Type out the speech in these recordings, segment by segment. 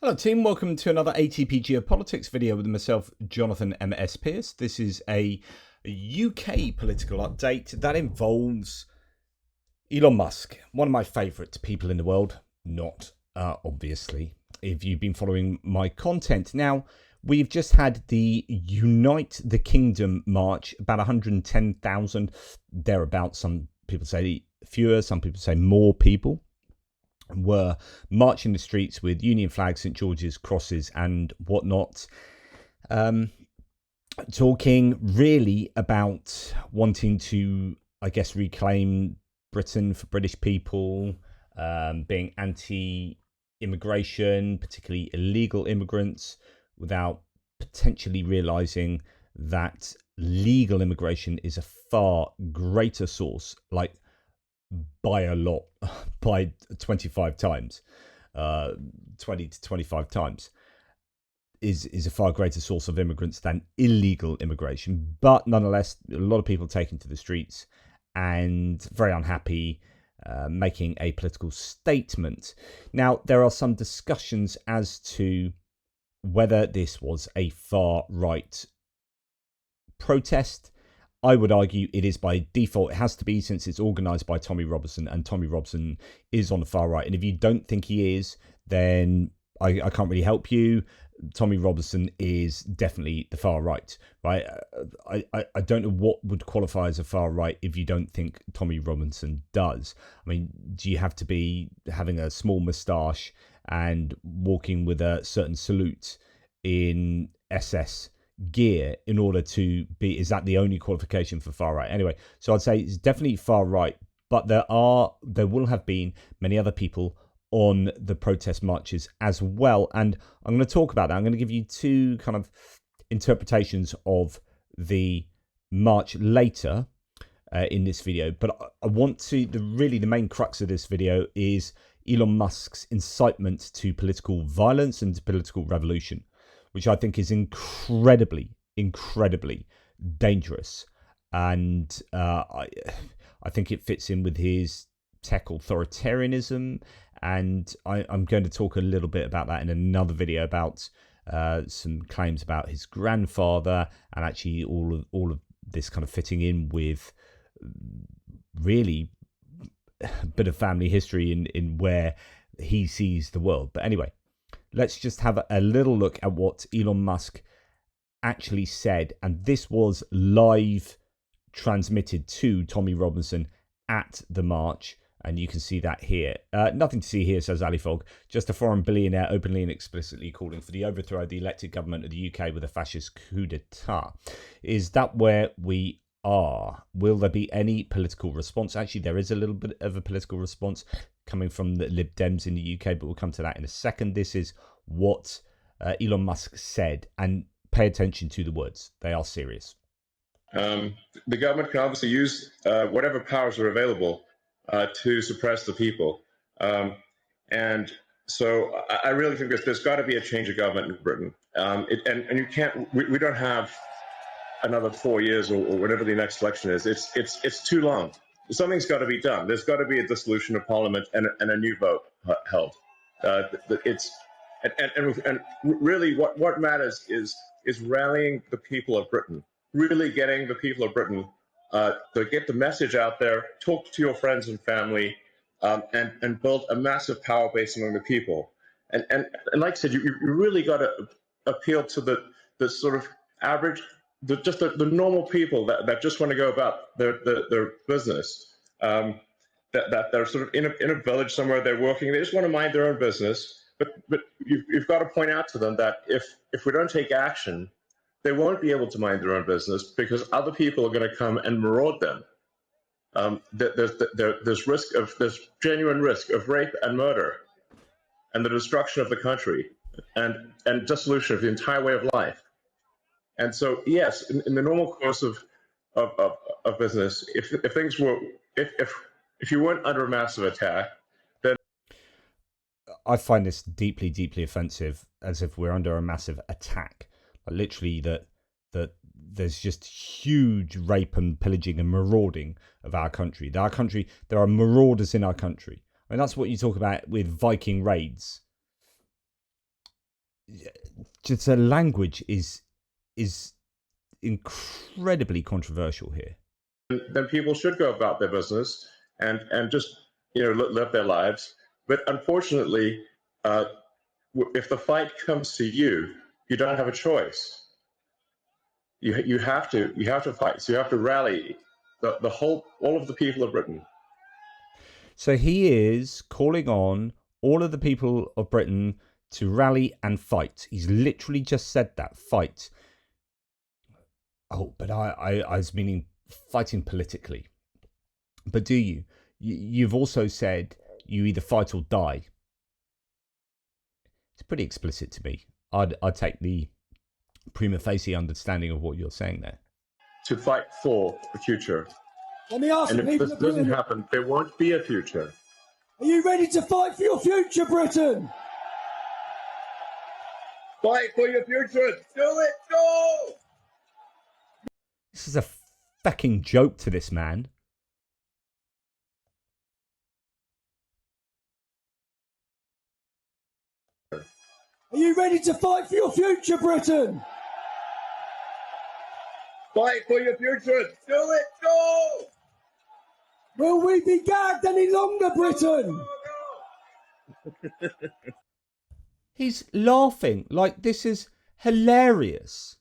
Hello team, welcome to another ATP Geopolitics video with myself, Jonathan MS Pearce. This is a UK political update that involves Elon Musk, one of my favourite people in the world, not obviously, if you've been following my content. Now, we've just had the Unite the Kingdom march, about 110,000, thereabouts. Some people say fewer, some people say more people were marching the streets with Union flags, St George's crosses and whatnot, talking really about wanting to, I guess, reclaim Britain for British people, being anti-immigration, particularly illegal immigrants, without potentially realising that legal immigration is a far greater source, like by a lot, by 25 times, 20 to 25 times, is a far greater source of immigrants than illegal immigration. But nonetheless, a lot of people taking to the streets and very unhappy, making a political statement. Now, there are some discussions as to whether this was a far-right protest. I would argue it is by default. It has to be, since it's organised by Tommy Robinson, and Tommy Robinson is on the far right. And if you don't think he is, then I can't really help you. Tommy Robinson is definitely the far right, right? I don't know what would qualify as a far right if you don't think Tommy Robinson does. I mean, do you have to be having a small moustache and walking with a certain salute in SS gear in order to be? Is that the only qualification for far right? Anyway, so I'd say it's definitely far right, but there will have been many other people on the protest marches as well, and I'm going to talk about that. I'm going to give you two kind of interpretations of the march later in this video, but I want to, the main crux of this video is Elon Musk's incitement to political violence and to political revolution, which I think is incredibly dangerous. And I think it fits in with his tech authoritarianism. And I'm going to talk a little bit about that in another video, about some claims about his grandfather, and actually all of this kind of fitting in with really a bit of family history in where he sees the world. But anyway, let's just have a little look at what Elon Musk actually said. And this was live transmitted to Tommy Robinson at the march. And you can see that here. Nothing to see here, says Ali Fogg. Just a foreign billionaire openly and explicitly calling for the overthrow of the elected government of the UK with a fascist coup d'etat. Is that where we are? Will there be any political response? Actually, there is a little bit of a political response coming from the Lib Dems in the UK, but we'll come to that in a second. This is what Elon Musk said, and pay attention to the words. They are serious. The government can obviously use whatever powers are available to suppress the people. And so I really think there's got to be a change of government in Britain. And you can't, we don't have another 4 years or whatever the next election is. It's too long. Something's got to be done. There's got to be a dissolution of parliament and a new vote held. And really what matters is rallying the people of Britain, really getting the people of Britain to get the message out there, talk to your friends and family, and build a massive power base among the people. And like I said, you really got to appeal to the sort of average, the normal people that just want to go about their business. That they're sort of in a village somewhere, they're working, they just want to mind their own business. But you've got to point out to them that if we don't take action, they won't be able to mind their own business because other people are going to come and maraud them. There's genuine risk of rape and murder, and the destruction of the country, and dissolution of the entire way of life. And so, yes, in the normal course of business, if things were, if you weren't under a massive attack, then I find this deeply offensive, as if we're under a massive attack. Literally, that there's just huge rape and pillaging and marauding of our country. There are marauders in our country. I mean, that's what you talk about with Viking raids. just the language is incredibly controversial here. Then people should go about their business and just live their lives. But unfortunately, if the fight comes to you, you don't have a choice. You have to fight. So you have to rally all of the people of Britain. So he is calling on all of the people of Britain to rally and fight. He's literally just said that, fight. Oh, but I was meaning fighting politically. But do you? You've also said you either fight or die. It's pretty explicit to me. I'd take the prima facie understanding of what you're saying there. To fight for the future. Let me ask and you, if this doesn't happen, there won't be a future. Are you ready to fight for your future, Britain? Fight for your future. Do it. Go. This is a fucking joke to this man. Are you ready to fight for your future, Britain? Fight for your future. Do it. Go. Will we be gagged any longer, Britain? He's laughing like this is hilarious.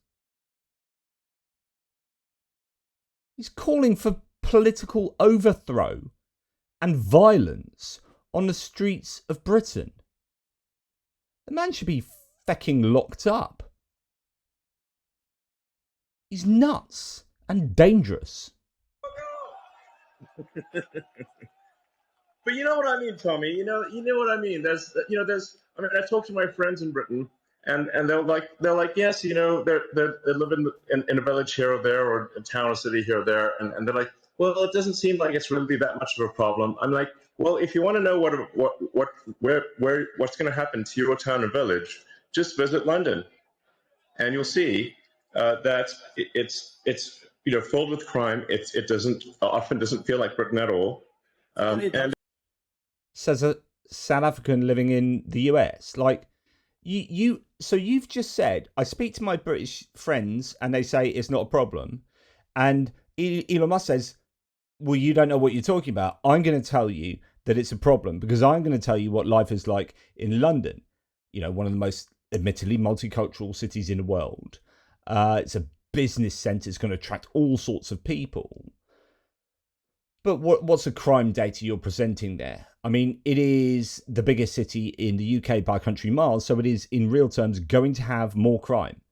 He's calling for political overthrow and violence on the streets of Britain. The man should be fucking locked up. He's nuts and dangerous. But you know what I mean, Tommy. You know what I mean. There's. I mean, I talk to my friends in Britain, and they're like, yes, they live in a village here or there, or a town or city here or there, and they're like, well, it doesn't seem like it's really that much of a problem. I'm like, well, if you want to know what's going to happen to your town and village, just visit London, and you'll see that it's filled with crime. It often doesn't feel like Britain at all. And says a South African living in the US. Like so you've just said, I speak to my British friends and they say it's not a problem, and Elon Musk says, well, you don't know what you're talking about. I'm going to tell you that it's a problem because I'm going to tell you what life is like in London, one of the most admittedly multicultural cities in the world. It's a business centre. It's going to attract all sorts of people. But what's the crime data you're presenting there? I mean, it is the biggest city in the UK by country miles, so it is in real terms going to have more crime.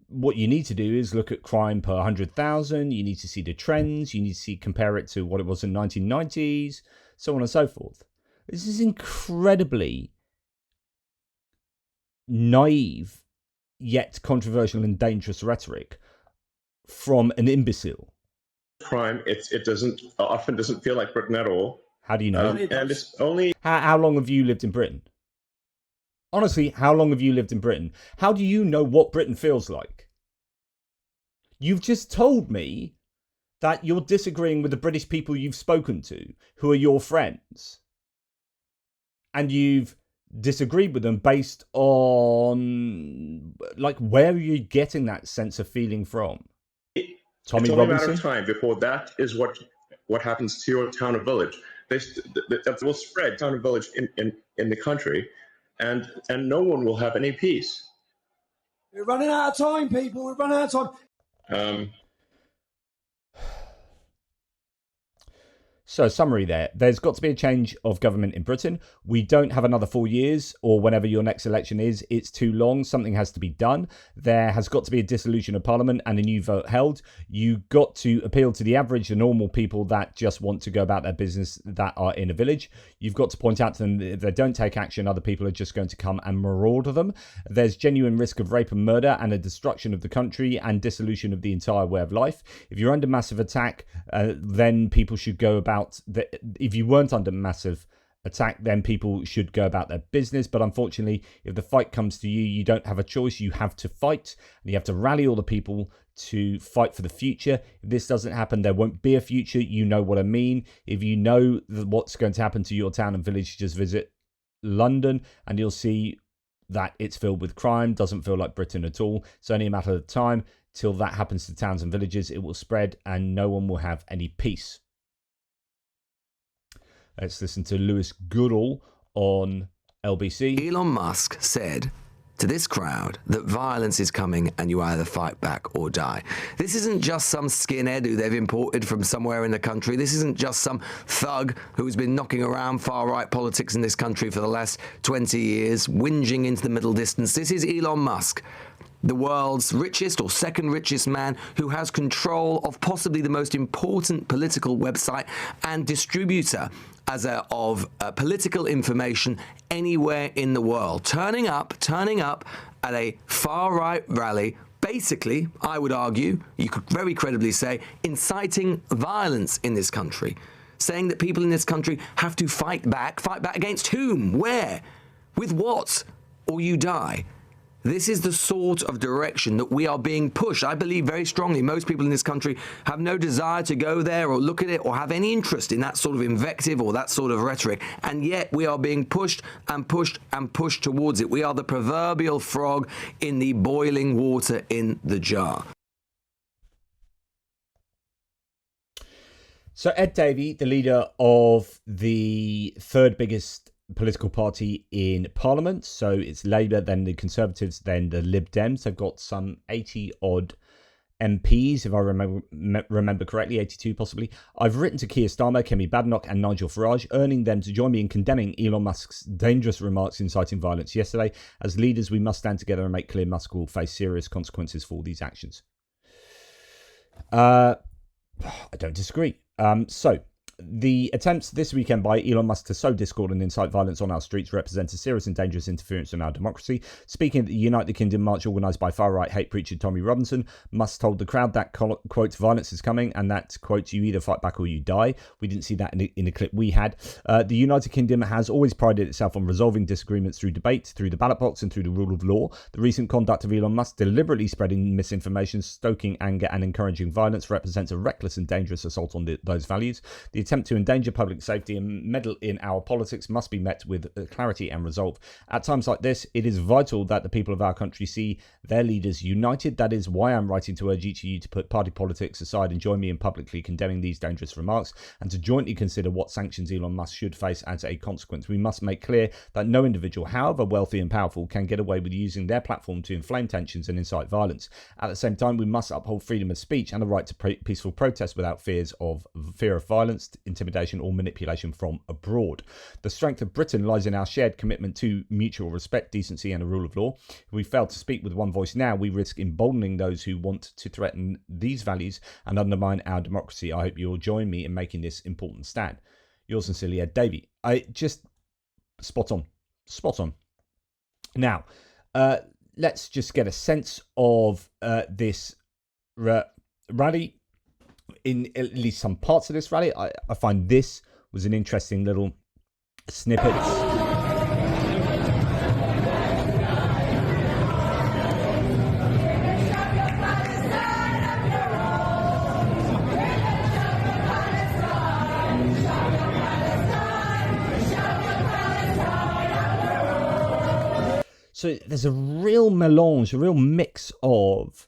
What you need to do is look at crime per 100,000. You need to see the trends. You need to compare it to what it was in the 1990s, so on and so forth. This is incredibly naive, yet controversial and dangerous rhetoric from an imbecile. Crime, it often doesn't feel like Britain at all. How do you know? And it's only... How long have you lived in Britain? Honestly, how long have you lived in Britain? How do you know what Britain feels like? You've just told me that you're disagreeing with the British people you've spoken to, who are your friends. And you've disagreed with them based on, where are you getting that sense of feeling from? Tommy it's only Robinson? a matter of time before that is what happens to your town or village. That will spread town and village in the country, and no one will have any peace. We're running out of time, people. We're running out of time. So, summary there. There's got to be a change of government in Britain. We don't have another 4 years, or whenever your next election is. It's too long. Something has to be done. There has got to be a dissolution of Parliament and a new vote held. You've got to appeal to the average, the normal people that just want to go about their business that are in a village. You've got to point out to them that if they don't take action, other people are just going to come and marauder them. There's genuine risk of rape and murder and a destruction of the country and dissolution of the entire way of life. If you're under massive attack, then people should go about... If you weren't under massive attack, then people should go about their business. But unfortunately, if the fight comes to you, you don't have a choice. You have to fight, and you have to rally all the people to fight for the future. If this doesn't happen, there won't be a future. You know what I mean. If you know what's going to happen to your town and village, just visit London, and you'll see that it's filled with crime. Doesn't feel like Britain at all. It's only a matter of time till that happens to towns and villages. It will spread and no one will have any peace. Let's listen to Lewis Goodall on LBC. Elon Musk said to this crowd that violence is coming and you either fight back or die. This isn't just some skinhead who they've imported from somewhere in the country. This isn't just some thug who's been knocking around far-right politics in this country for the last 20 years, whinging into the middle distance. This is Elon Musk, the world's richest or second richest man who has control of possibly the most important political website and distributor of political information anywhere in the world. Turning up at a far-right rally, basically, I would argue, you could very credibly say, inciting violence in this country, saying that people in this country have to fight back against whom, where, with what, or you die. This is the sort of direction that we are being pushed. I believe very strongly most people in this country have no desire to go there or look at it or have any interest in that sort of invective or that sort of rhetoric. And yet we are being pushed and pushed and pushed towards it. We are the proverbial frog in the boiling water in the jar. So Ed Davey, the leader of the third biggest political party in Parliament, so it's Labour, then the Conservatives, then the Lib Dems. They've got some 80-odd MPs, if I remember correctly, 82 possibly. I've written to Keir Starmer, Kemi Badenoch and Nigel Farage, urging them to join me in condemning Elon Musk's dangerous remarks inciting violence yesterday. As leaders, we must stand together and make clear Musk will face serious consequences for these actions. I don't disagree. So the attempts this weekend by Elon Musk to sow discord and incite violence on our streets represent a serious and dangerous interference in our democracy. Speaking at the United Kingdom march organised by far-right hate preacher Tommy Robinson, Musk told the crowd that, quote, violence is coming and that, quote, you either fight back or you die. We didn't see that in the clip we had. The United Kingdom has always prided itself on resolving disagreements through debate, through the ballot box and through the rule of law. The recent conduct of Elon Musk deliberately spreading misinformation, stoking anger and encouraging violence represents a reckless and dangerous assault on those values. The attempt to endanger public safety and meddle in our politics must be met with clarity and resolve. At times like this, it is vital that the people of our country see their leaders united. That is why I'm writing to urge each of you to put party politics aside and join me in publicly condemning these dangerous remarks and to jointly consider what sanctions Elon Musk should face as a consequence. We must make clear that no individual, however wealthy and powerful, can get away with using their platform to inflame tensions and incite violence. At the same time, we must uphold freedom of speech and the right to peaceful protest without fear of violence, intimidation or manipulation from abroad. The strength of Britain lies in our shared commitment to mutual respect, decency and the rule of law. If we fail to speak with one voice now, we risk emboldening those who want to threaten these values and undermine our democracy. I hope you'll join me in making this important stand. Yours sincerely, Ed Davey. I just spot on. Now, let's just get a sense of this rally. In at least some parts of this rally, I find this was an interesting little snippet. So there's a real melange, a real mix of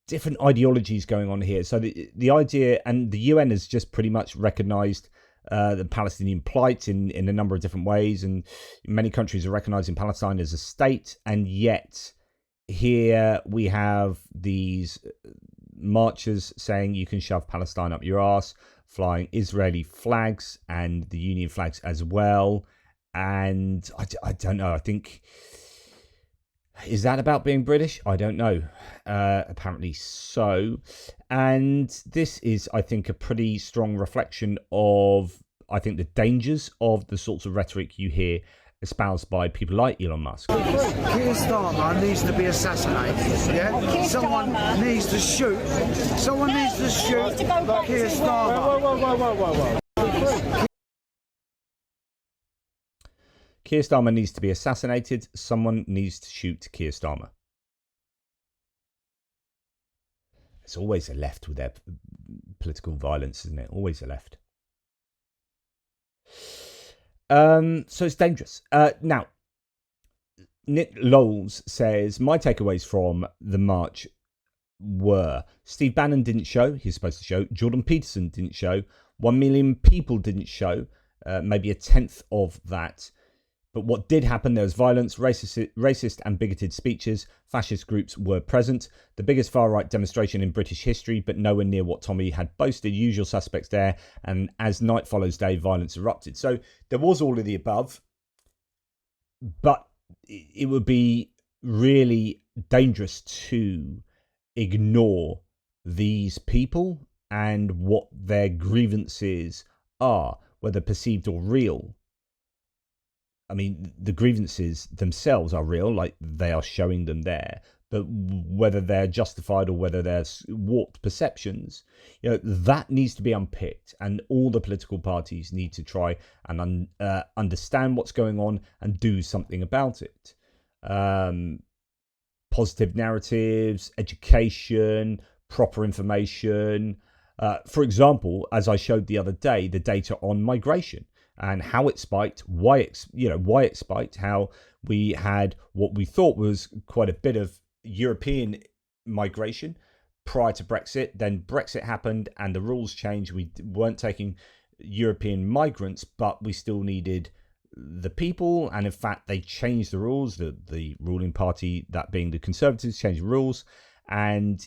different ideologies going on here. So the idea, and the UN has just pretty much recognized the Palestinian plight in a number of different ways, and many countries are recognizing Palestine as a state, and yet here we have these marchers saying you can shove Palestine up your ass, flying Israeli flags and the Union flags as well. And I don't know, I think, is that about being British? I don't know. Apparently so. And this is, I think, a pretty strong reflection of, I think, the dangers of the sorts of rhetoric you hear espoused by people like Elon Musk. Keir Starmer needs to be assassinated. Yeah? Someone needs to shoot. Someone needs to shoot Keir Starmer. Keir Starmer needs to be assassinated. Someone needs to shoot Keir Starmer. It's always the left with their political violence, isn't it? Always the left. So it's dangerous. Now, Nick Lowles says, my takeaways from the march were Steve Bannon didn't show, he's supposed to show. Jordan Peterson didn't show. 1 million people didn't show, maybe a tenth of that. But what did happen, there was violence, racist and bigoted speeches. Fascist groups were present. The biggest far-right demonstration in British history, but nowhere near what Tommy had boasted. Usual suspects there. And as night follows day, violence erupted. So there was all of the above. But it would be really dangerous to ignore these people and what their grievances are, whether perceived or real. I mean, the grievances themselves are real, like they are showing them there. But whether they're justified or whether they're warped perceptions, that needs to be unpicked. And all the political parties need to try and understand what's going on and do something about it. Positive narratives, education, proper information. For example, as I showed the other day, the data on migration and how it spiked, why it spiked, how we had what we thought was quite a bit of European migration prior to Brexit. Then Brexit happened and the rules changed. We weren't taking European migrants, but we still needed the people. And in fact, they changed the rules. The ruling party, that being the Conservatives, changed the rules. And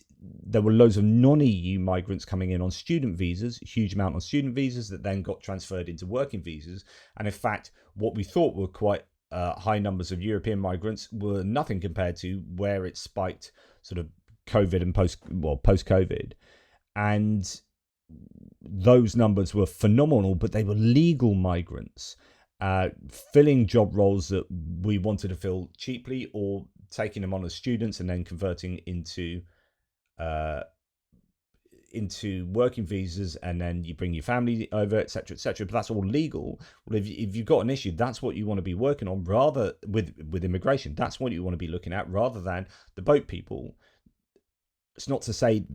there were loads of non-EU migrants coming in on student visas, a huge amount on student visas that then got transferred into working visas. And in fact, what we thought were quite high numbers of European migrants were nothing compared to where it spiked sort of COVID and post-COVID. And those numbers were phenomenal, but they were legal migrants filling job roles that we wanted to fill cheaply, or taking them on as students and then converting into working visas, and then you bring your family over, etc., etc. But that's all legal. Well, if you've got an issue, that's what you want to be working on, rather with immigration. That's what you want to be looking at, rather than the boat people. It's not to say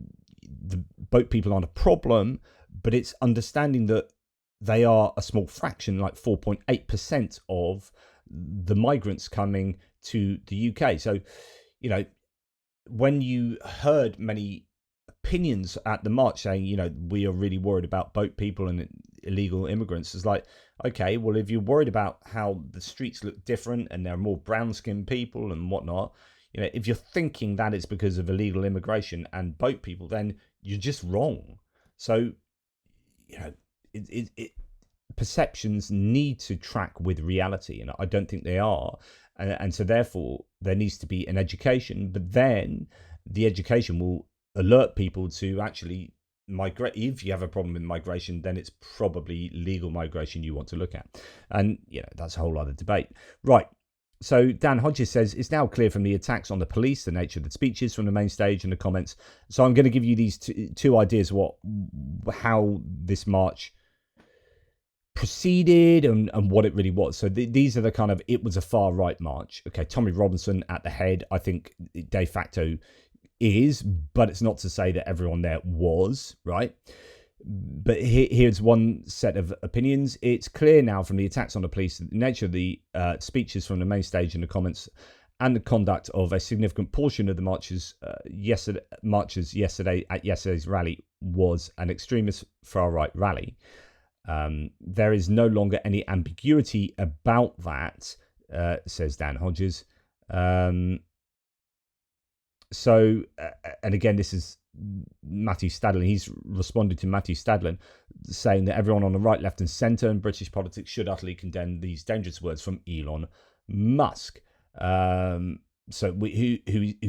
the boat people aren't a problem, but it's understanding that they are a small fraction, like 4.8% of the migrants coming to the UK. So, when you heard many opinions at the march saying, we are really worried about boat people and illegal immigrants, it's like, okay, well, if you're worried about how the streets look different and there are more brown-skinned people and whatnot, if you're thinking that it's because of illegal immigration and boat people, then you're just wrong. So, perceptions need to track with reality, and I don't think they are. And so therefore there needs to be an education, but then the education will alert people to actually migrate. If you have a problem with migration, then it's probably legal migration you want to look at. And that's a whole other debate. Right. So Dan Hodges says, it's now clear from the attacks on the police, the nature of the speeches from the main stage and the comments. So I'm going to give you these two ideas of how this march proceeded and what it really was. So these are the kind of, it was a far right march. Okay, Tommy Robinson at the head, I think de facto is, but it's not to say that everyone there was, right? But here's one set of opinions. It's clear now from the attacks on the police, the nature of the speeches from the main stage and the comments and the conduct of a significant portion of the marches yesterday at yesterday's rally was an extremist far-right rally. There is no longer any ambiguity about that, says Dan Hodges. So, and again, this is Matthew Stadlin. He's responded to Matthew Stadlin saying that everyone on the right, left and centre in British politics should utterly condemn these dangerous words from Elon Musk. Who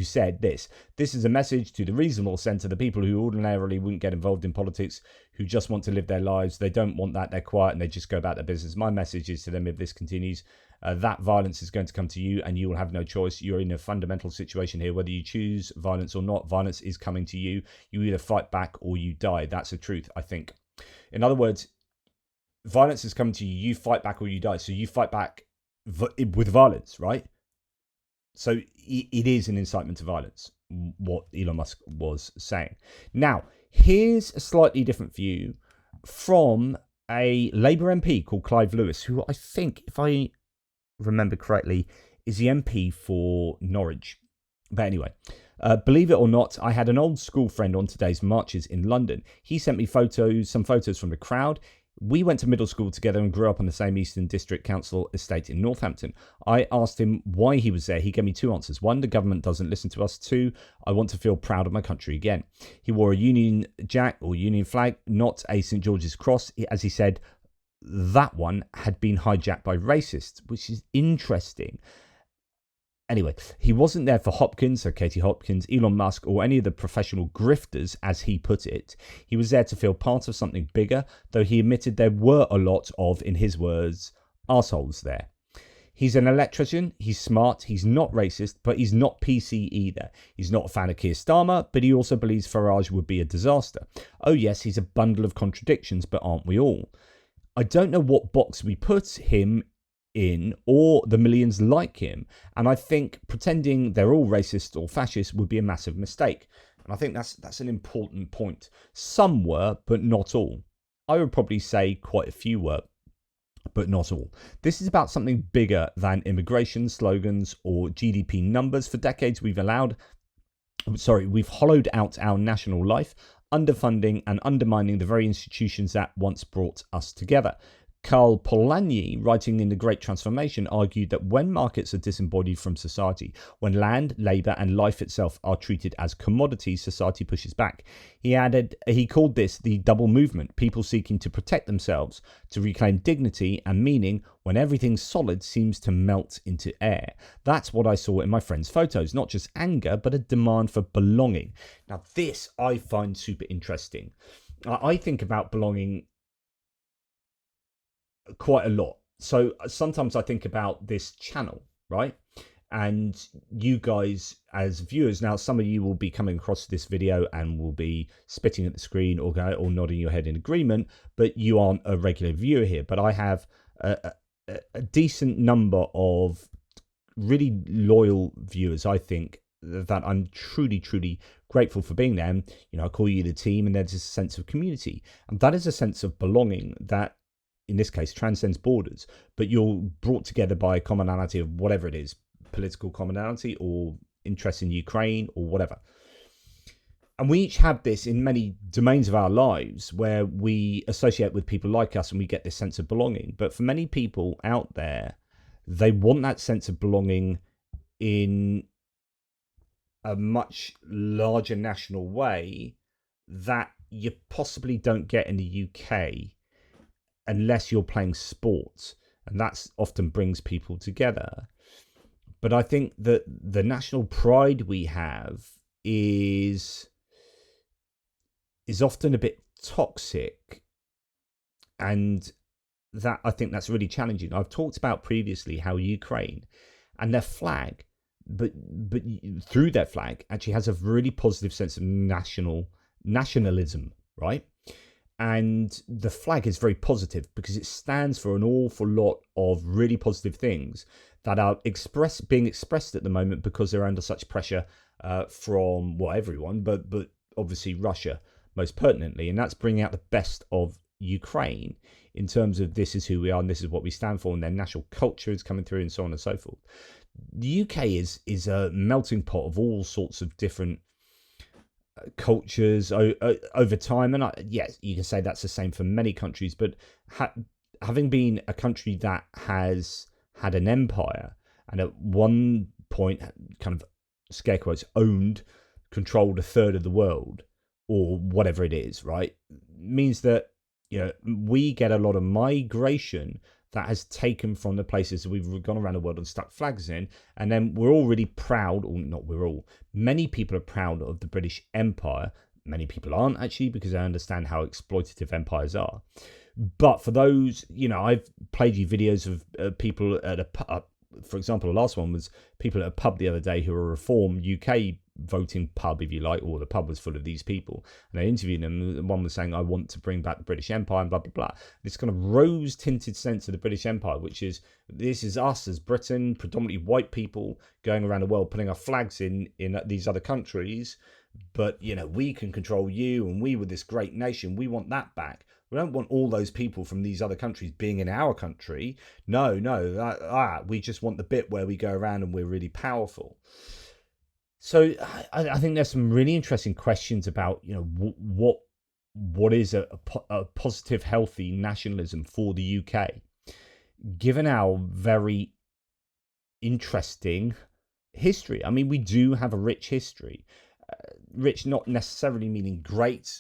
said this? This is a message to the reasonable centre, the people who ordinarily wouldn't get involved in politics, who just want to live their lives. They don't want that. They're quiet and they just go about their business. My message is to them, if this continues, that violence is going to come to you and you will have no choice. You're in a fundamental situation here. Whether you choose violence or not, violence is coming to you. You either fight back or you die. That's the truth, I think. In other words, violence is coming to you. You fight back or you die. So you fight back with violence, right? So it is an incitement to violence, what Elon Musk was saying. Now, here's a slightly different view from a Labour MP called Clive Lewis, who I think, if I remember correctly, is the MP for Norwich. But anyway, believe it or not, I had an old school friend on today's marches in London. He sent me some photos from the crowd. We went to middle school together and grew up on the same Eastern District Council estate in Northampton. I asked him why he was there. He gave me two answers. One, the government doesn't listen to us. Two, I want to feel proud of my country again. He wore a Union Jack or Union flag, not a St. George's cross. As he said, that one had been hijacked by racists, which is interesting. Anyway, he wasn't there for Hopkins, so Katie Hopkins, Elon Musk, or any of the professional grifters, as he put it. He was there to feel part of something bigger, though he admitted there were a lot of, in his words, arseholes there. He's an electrician, he's smart, he's not racist, but he's not PC either. He's not a fan of Keir Starmer, but he also believes Farage would be a disaster. Oh yes, he's a bundle of contradictions, but aren't we all? I don't know what box we put him in or the millions like him, and I think pretending they're all racist or fascist would be a massive mistake. And I think that's an important point. Some were, but not all. I would probably say quite a few were, but not all. This is about something bigger than immigration slogans or GDP numbers. For decades we've hollowed out our national life, underfunding and undermining the very institutions that once brought us together. Karl Polanyi, writing in The Great Transformation, argued that when markets are disembodied from society, when land, labour and life itself are treated as commodities, society pushes back. He called this the double movement, people seeking to protect themselves, to reclaim dignity and meaning when everything solid seems to melt into air. That's what I saw in my friend's photos, not just anger, but a demand for belonging. Now this I find super interesting. I think about belonging quite a lot. So sometimes I think about this channel, right? And you guys as viewers, now some of you will be coming across this video and will be spitting at the screen or nodding your head in agreement, but you aren't a regular viewer here. But I have a decent number of really loyal viewers, I think, that I'm truly, truly grateful for being there. And, I call you the team, and there's a sense of community. And that is a sense of belonging that, in this case, transcends borders, but you're brought together by a commonality of whatever it is, political commonality or interest in Ukraine or whatever. And we each have this in many domains of our lives where we associate with people like us and we get this sense of belonging. But for many people out there, they want that sense of belonging in a much larger national way that you possibly don't get in the UK unless you're playing sports, and that's often brings people together. But I think that the national pride we have is often a bit toxic, and that I think that's really challenging. I've talked about previously how Ukraine and their flag, but through their flag actually has a really positive sense of nationalism, right? And the flag is very positive because it stands for an awful lot of really positive things that are being expressed at the moment because they're under such pressure from, everyone, but obviously Russia most pertinently. And that's bringing out the best of Ukraine in terms of this is who we are and this is what we stand for, and their national culture is coming through and so on and so forth. The UK is a melting pot of all sorts of different cultures over time, and yes, you can say that's the same for many countries, but having been a country that has had an empire and at one point kind of scare quotes controlled a third of the world or whatever it is, right, means that we get a lot of migration that has taken from the places that we've gone around the world and stuck flags in. And then we're all really proud, or not we're all, many people are proud of the British Empire. Many people aren't actually, because I understand how exploitative empires are. But for those, I've played you videos of people at a pub. For example, the last one was people at a pub the other day who are a Reform UK voting pub, if you like, or the pub was full of these people. And I interviewed them, and one was saying, I want to bring back the British Empire, and blah, blah, blah. This kind of rose-tinted sense of the British Empire, which is, this is us as Britain, predominantly white people, going around the world, putting our flags in these other countries. But, we can control you, and we were this great nation. We want that back. We don't want all those people from these other countries being in our country. No, we just want the bit where we go around and we're really powerful. So I think there's some really interesting questions about, what is a positive, healthy nationalism for the UK, given our very interesting history. I mean, we do have a rich history. Rich not necessarily meaning great,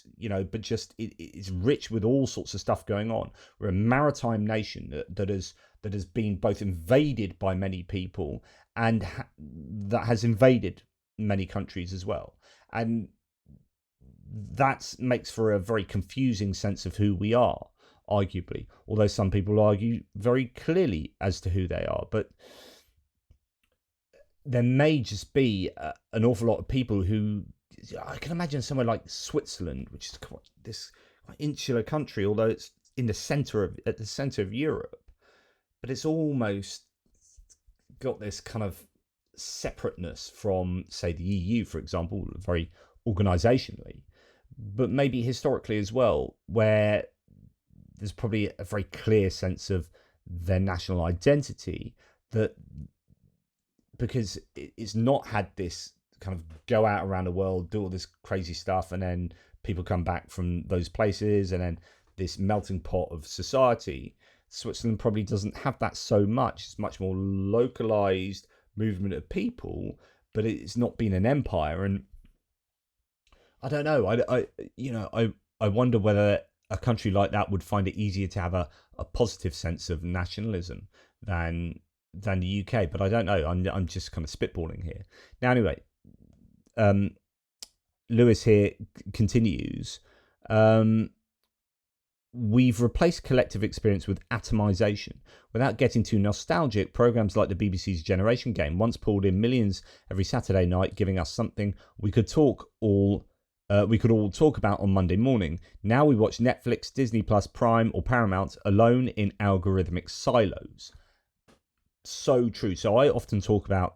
but just it's rich with all sorts of stuff going on. We're a maritime nation that has been both invaded by many people and that has invaded many countries as well, and that makes for a very confusing sense of who we are, arguably, although some people argue very clearly as to who they are. But there may just be an awful lot of people who, I can imagine somewhere like Switzerland, which is this insular country, although it's at the center of Europe, but it's almost got this kind of separateness from, say, the EU, for example, very organisationally, but maybe historically as well, where there's probably a very clear sense of their national identity, that because it's not had this kind of go out around the world, do all this crazy stuff, and then people come back from those places, and then this melting pot of society. Switzerland probably doesn't have that so much. It's much more localized movement of people, but it's not been an empire. And I don't know. I wonder whether a country like that would find it easier to have a positive sense of nationalism than the UK, but I don't know. I'm just kind of spitballing here. Now, anyway, Lewis here continues. We've replaced collective experience with atomization. Without getting too nostalgic, programs like the BBC's Generation Game once pulled in millions every Saturday night, giving us something we could all talk about on Monday morning. Now we watch Netflix, Disney Plus, Prime, or Paramount alone in algorithmic silos. So true. So I often talk about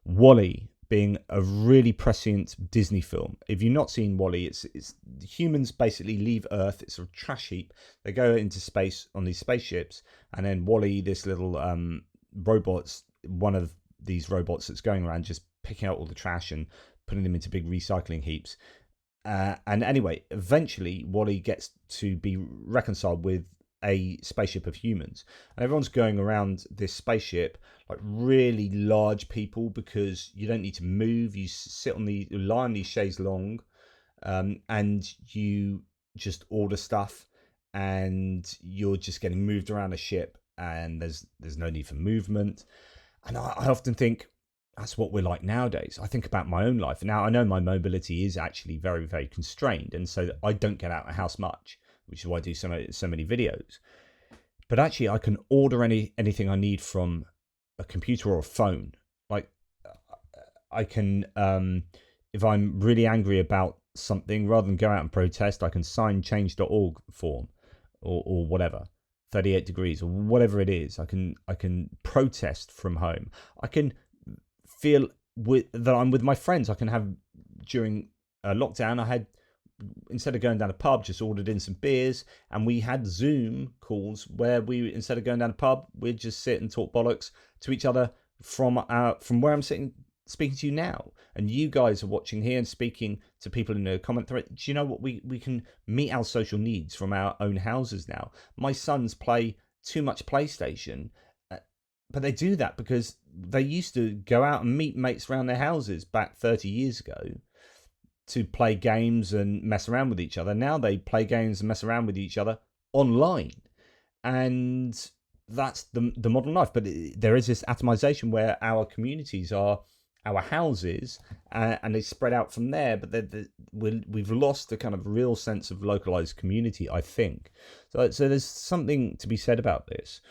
WALL-E being a really prescient Disney film. If you've not seen WALL-E, it's humans basically leave Earth. It's a trash heap. They go into space on these spaceships, and then WALL-E, this little robot's one of these robots that's going around just picking out all the trash and putting them into big recycling heaps. And anyway, eventually WALL-E gets to be reconciled with a spaceship of humans, and everyone's going around this spaceship like really large people, because you don't need to move. You lie on these chaises long, and you just order stuff, and you're just getting moved around a ship, and there's no need for movement. And I often think that's what we're like nowadays. I think about my own life. Now, I know my mobility is actually very, very constrained, and so I don't get out of the house much, which is why I do so many videos. But actually, I can order anything I need from a computer or a phone. Like, I can, if I'm really angry about something, rather than go out and protest, I can sign change.org form or whatever, 38 degrees or whatever it is. I can protest from home. I can feel that I'm with my friends. I can have, during lockdown, I had, instead of going down a pub, just ordered in some beers, and we had Zoom calls where we, instead of going down a pub, we'd just sit and talk bollocks to each other from where I'm speaking to you now. And you guys are watching here and speaking to people in the comment thread. Do you know what? We can meet our social needs from our own houses now. My sons play too much PlayStation, but they do that because they used to go out and meet mates around their houses back 30 years ago to play games and mess around with each other. Now they play games and mess around with each other online. And that's the modern life. But there is this atomization where our communities are our houses, and they spread out from there. But we've lost a kind of real sense of localized community, I think. So there's something to be said about this.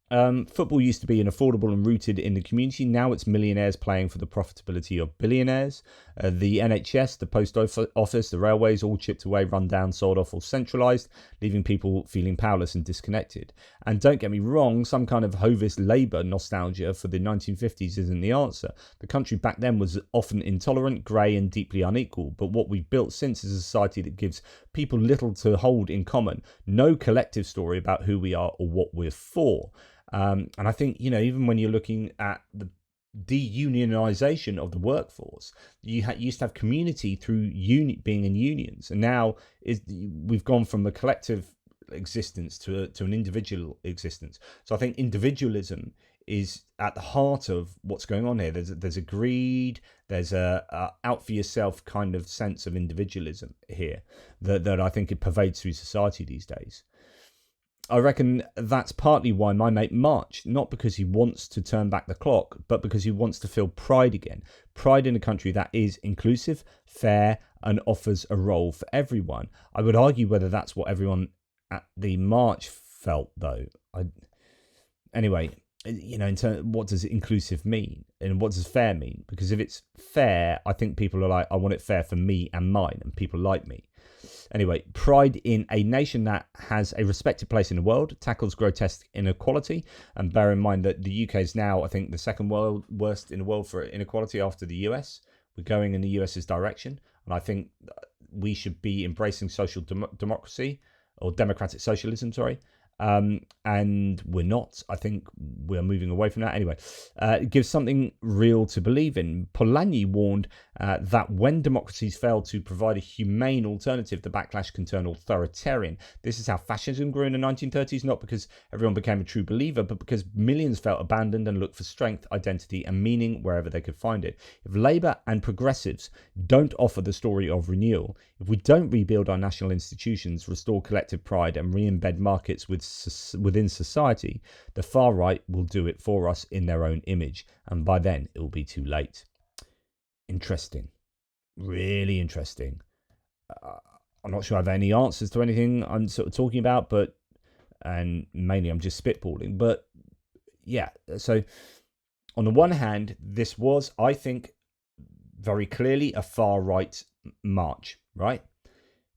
Football used to be affordable and rooted in the community. Now it's millionaires playing for the profitability of billionaires. The NHS, the post office, the railways, all chipped away, run down, sold off, or centralised, leaving people feeling powerless and disconnected. And don't get me wrong, some kind of Hovis Labour nostalgia for the 1950s isn't the answer. The country back then was often intolerant, grey, and deeply unequal. But what we've built since is a society that gives people little to hold in common, no collective story about who we are or what we're for. And I think, even when you're looking at the deunionization of the workforce, you used to have community through being in unions. And now we've gone from a collective existence to an individual existence. So I think individualism is at the heart of what's going on here. There's a greed, there's a out for yourself kind of sense of individualism here that I think it pervades through society these days. I reckon that's partly why my mate marched, not because he wants to turn back the clock, but because he wants to feel pride again. Pride in a country that is inclusive, fair, and offers a role for everyone. I would argue whether that's what everyone at the march felt, though. Anyway, in terms, what does inclusive mean? And what does fair mean? Because if it's fair, I think people are like, I want it fair for me and mine, and people like me. Anyway, pride in a nation that has a respected place in the world, tackles grotesque inequality, and bear in mind that the UK is now, I think, the second worst in the world for inequality after the US. We're going in the US's direction, and I think we should be embracing social democracy, or democratic socialism, sorry. And we're not. I think we're moving away from that. Anyway, it gives something real to believe in. Polanyi warned that when democracies fail to provide a humane alternative, the backlash can turn authoritarian. This is how fascism grew in the 1930s, not because everyone became a true believer, but because millions felt abandoned and looked for strength, identity, and meaning wherever they could find it. If Labour and progressives don't offer the story of renewal, if we don't rebuild our national institutions, restore collective pride, and re-embed markets within society, the far right will do it for us in their own image, and by then it will be too late. Interesting, really interesting. I'm not sure I have any answers to anything I'm sort of talking about, and mainly I'm just spitballing, but yeah. So on the one hand, this was, I think, very clearly a far right march, right?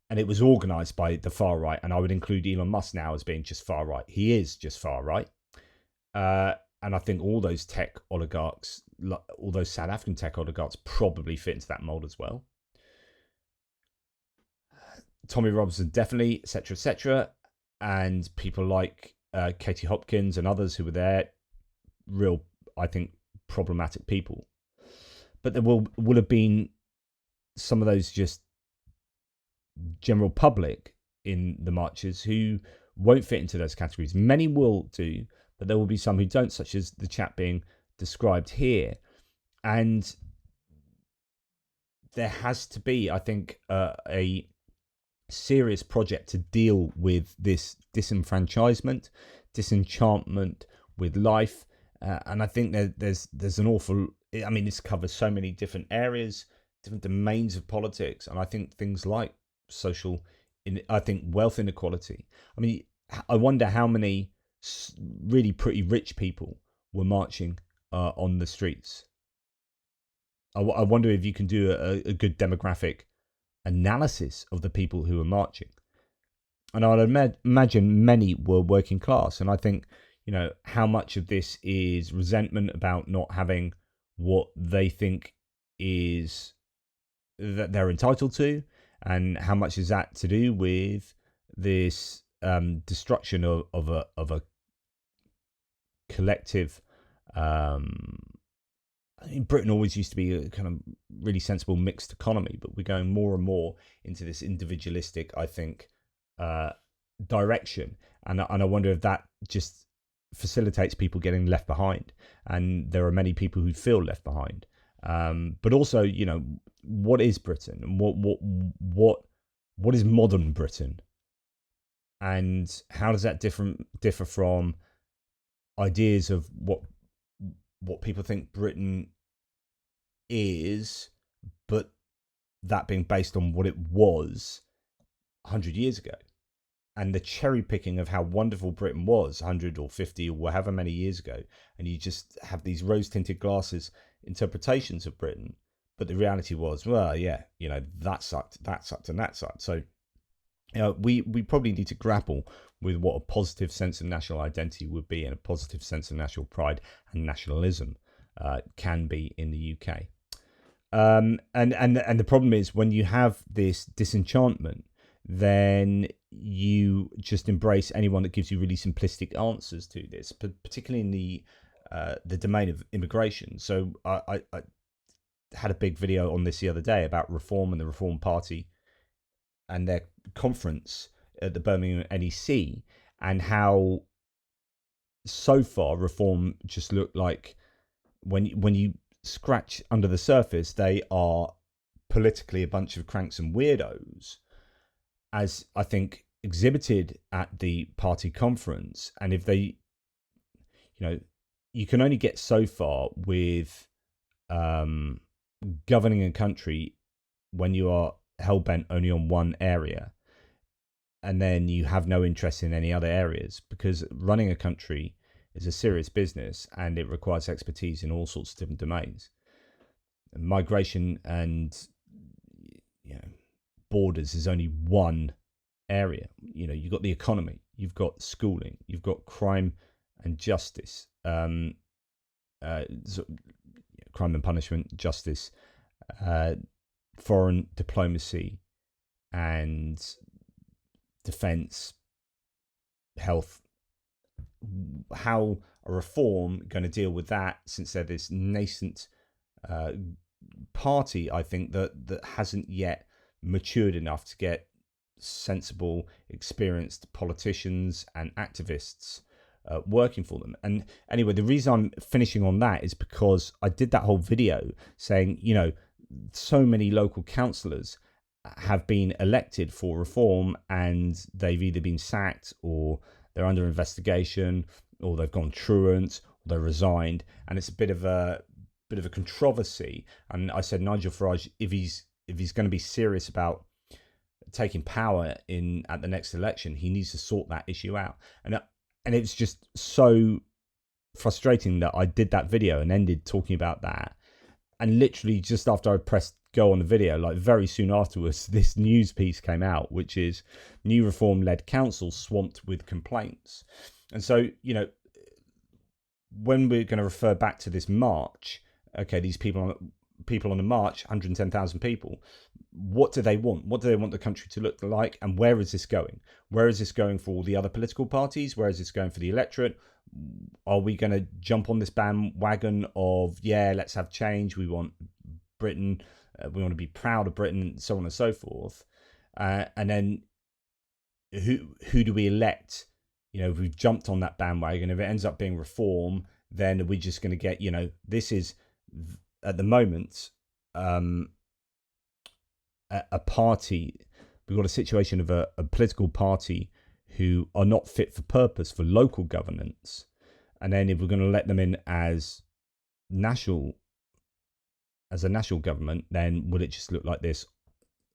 And it was organised by the far right, and I would include Elon Musk now as being just far right. He is just far right. And I think all those tech oligarchs, all those South African tech oligarchs probably fit into that mould as well. Tommy Robinson definitely, etc., etc. And people like Katie Hopkins and others who were there, real, I think, problematic people. But there will have been some of those just general public in the marches who won't fit into those categories. Many will do, but there will be some who don't, such as the chap being described here. And there has to be, I think, a serious project to deal with this disenfranchisement, disenchantment with life. And I think there's an awful, I mean, this covers so many different areas, different domains of politics. And I think things like I think wealth inequality. I mean, I wonder how many really pretty rich people were marching on the streets. I wonder if you can do a good demographic analysis of the people who were marching. And I would imagine many were working class. And I think, how much of this is resentment about not having what they think is that they're entitled to, and how much is that to do with this destruction of a collective. I mean, Britain always used to be a kind of really sensible mixed economy, but we're going more and more into this individualistic, I think, direction. And I wonder if that just facilitates people getting left behind. And there are many people who feel left behind. But also, what is Britain, and what is modern Britain, and how does that differ from ideas of what people think Britain is, but that being based on what it was 100 years ago. and the cherry picking of how wonderful Britain was 100 or 50 or however many years ago, and you just have these rose-tinted glasses interpretations of Britain. But the reality was, well, yeah, that sucked, and that sucked. So, we probably need to grapple with what a positive sense of national identity would be, and a positive sense of national pride and nationalism can be in the UK. And the problem is, when you have this disenchantment, then you just embrace anyone that gives you really simplistic answers to this, particularly in the domain of immigration. So I had a big video on this the other day about Reform and the Reform Party and their conference at the Birmingham NEC, and how so far Reform just looked like, when you scratch under the surface, they are politically a bunch of cranks and weirdos, as I think exhibited at the party conference. And if they, you can only get so far with governing a country when you are hell-bent only on one area, and then you have no interest in any other areas, because running a country is a serious business and it requires expertise in all sorts of different domains. Migration and borders is only one area. You've got the economy, you've got schooling, you've got crime and justice, crime and punishment, justice, foreign diplomacy, and defense, health. How a Reform going to deal with that, since they're this nascent party, I think, that hasn't yet matured enough to get sensible, experienced politicians and activists working for them. And anyway, the reason I'm finishing on that is because I did that whole video saying, so many local councillors have been elected for Reform, and they've either been sacked, or they're under investigation, or they've gone truant, or they're resigned, and it's a bit of a controversy. And I said, Nigel Farage, if he's going to be serious about taking power at the next election, he needs to sort that issue out. And it's just so frustrating that I did that video and ended talking about that, and literally just after I pressed go on the video, like very soon afterwards, this news piece came out, which is new Reform-led councils swamped with complaints. And so, when we're going to refer back to this march, okay, these people on the march, 110,000 people, what do they want? What do they want the country to look like? And where is this going? Where is this going for all the other political parties? Where is this going for the electorate? Are we going to jump on this bandwagon of, yeah, let's have change, we want Britain, we want to be proud of Britain, so on and so forth? And then who do we elect? If we've jumped on that bandwagon, if it ends up being Reform, then are we just going to get, this is, at the moment, a party, we've got a situation of a political party who are not fit for purpose for local governance. And then if we're going to let them in as a national government, then will it just look like this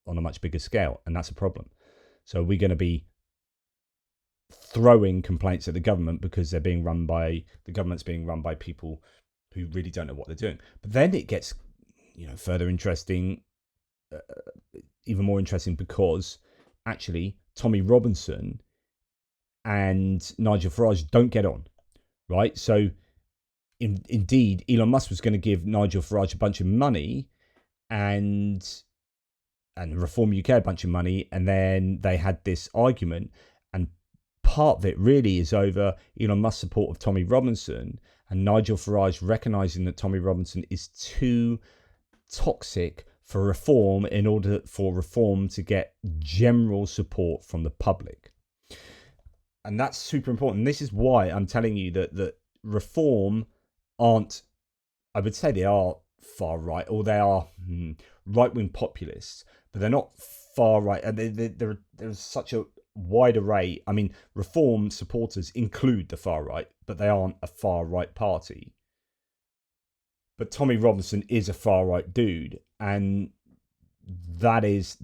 on a much bigger scale? And that's a problem. So we're going to be throwing complaints at the government because the government's being run by people who really don't know what they're doing. But then it gets, further interesting, even more interesting, because actually Tommy Robinson and Nigel Farage don't get on, right? So indeed, Elon Musk was going to give Nigel Farage a bunch of money and Reform UK a bunch of money, and then they had this argument, and part of it really is over Elon Musk's support of Tommy Robinson and Nigel Farage recognising that Tommy Robinson is too toxic for Reform in order for Reform to get general support from the public. And that's super important. And this is why I'm telling you that Reform aren't, I would say they are far right, or they are right-wing populists, but they're not far right. And there's such a wide array. I mean, Reform supporters include the far right, but they aren't a far right party. But Tommy Robinson is a far right dude, and that is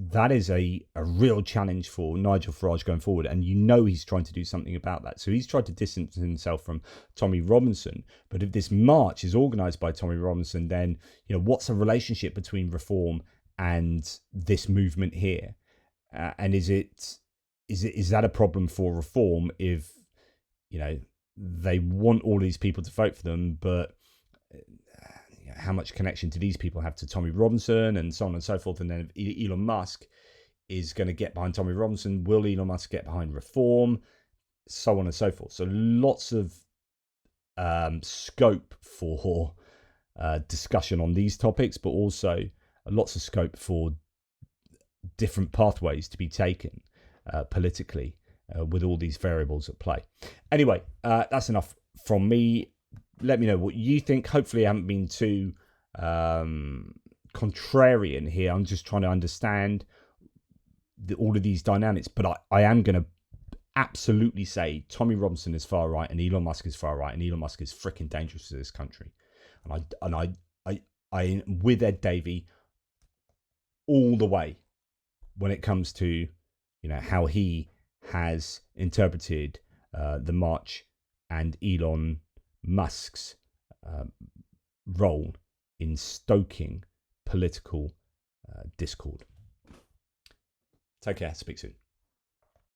a real challenge for Nigel Farage going forward, and he's trying to do something about that. So he's tried to distance himself from Tommy Robinson. But if this march is organised by Tommy Robinson, then what's the relationship between Reform and this movement here? And is that a problem for Reform if they want all these people to vote for them, but how much connection do these people have to Tommy Robinson and so on and so forth? And then if Elon Musk is going to get behind Tommy Robinson, will Elon Musk get behind Reform? So on and so forth. So lots of scope for discussion on these topics, but also lots of scope for different pathways to be taken politically with all these variables at play. Anyway, that's enough from me. Let me know what you think. Hopefully I haven't been too contrarian here. I'm just trying to understand all of these dynamics. But I am going to absolutely say Tommy Robinson is far right and Elon Musk is far right, and Elon Musk is freaking dangerous to this country. And I with Ed Davey all the way when it comes to how he has interpreted the march and Elon Musk's role in stoking political discord. Take care. Speak soon.